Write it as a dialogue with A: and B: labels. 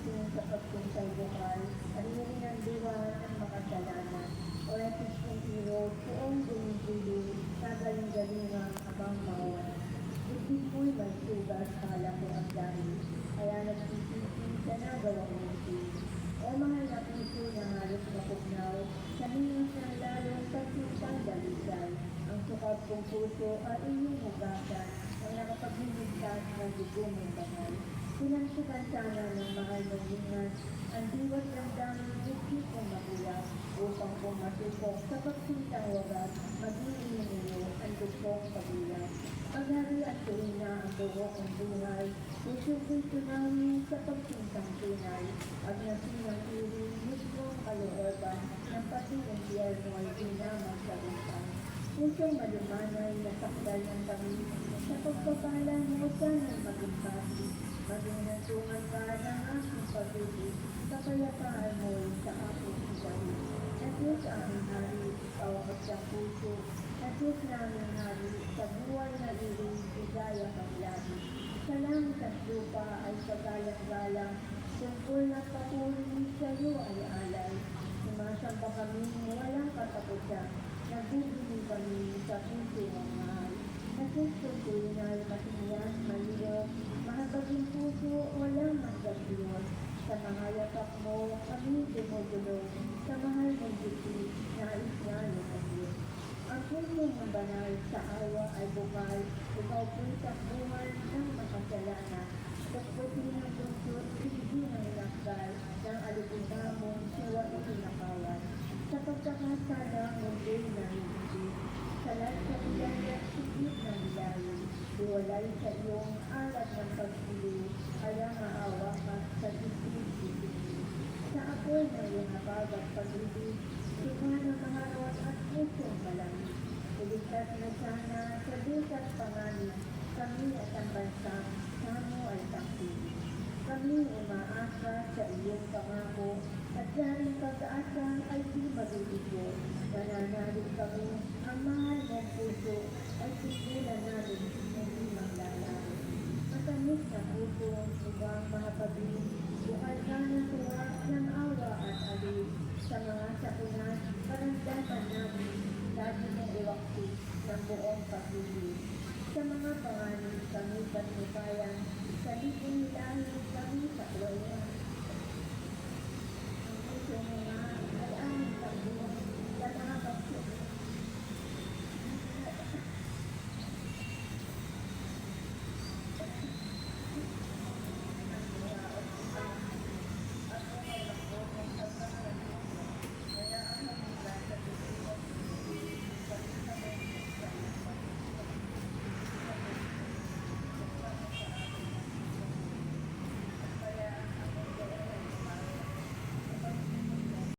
A: natin sa pagpuntay bukal, at nilin ang diwa ng makasalanan. O etis kong hero, buong gumigulo, nagaling-galingang abang mawala. Isip mo'y may sugat, kala ko ang dahil, kaya nagsisisi sa nagawang muti. O mahal na puso na halos mapugnaw, sa hingos ng lalong pagsinsang dalisay. Ang sukat kong puso ay iyong hugasan, ang nakapaghiligtas ng dugo mong banal. Pinagsukan sana ng mahal ng lingas, ang diwat ng daming buki kong magulat, upang kong masupok sa pagsintang wagas, maging inuyo ang dugong pagulat. Paghari at tuwina ang buho kong buhay, puso ko'y tunawi sa pagsintang tunay, at nasinang iring mismong kalooban, ng pati ng biyerno ay dinamang sa utang. Pusong malumanay, nasakdal ng kami, sa pagpapala mo sana'y maging pati, maging nantungan ka ng aking pag-ibig, sa kayapaan mo'y sa aking sigawi. Na Diyos aming hari, kawakas ng puso, na Diyos naming hari, sa buhay na iring, bigaya kang lahi. Sa langit at lupa ay pagalang-galang, tungkol na papuri sa iyo ay alay. Sumasamba kami, walang katapusan, nagbubili kami sa puso ng mahal. Nagsusukoy na ay matiniyan, maliyo, mahabaging puso, walang magdabiyon. Sa mga yakap mo, kami dumudulong, sa mahal mong buti, nais nga lumagyan. Ang puso ng banal sa awa ay bukal, ikaw po'y takbuhan ng makasalanan. Pagputi ng puntod, hindi ng lakal, ng alipuna mong siwa itinakawan. Sa pagkakasala, mundo'y nangingiti, salat sa biyaya, sigit ng layo, iwalay sa iyong alat ng pagpili, kaya maawa ka sa dibdib-dibdib. Sa apoy ng iyong habag at pag-ibig, sika ng maharot at pusong malamig. Iligtas na sana sa Diyos at panganin, kami at ang bansa, samo ay takpili. Kami umaasa sa iyong pangako, at dahil pag-asa ay di mabibigo. Nananalig kami, ang mahal mong puso ay sigulan namin hindi maglalaro. Matamis na puso, ibang mahapagin, bukal ka ng tuwa ng awa at alis. Sa mga sakunan, paramdaman namin, lagi mong iwakti ng buong pag-ibig. Sa mga panganin kami patnubayan, sa libong lahi kami sa tuwayan.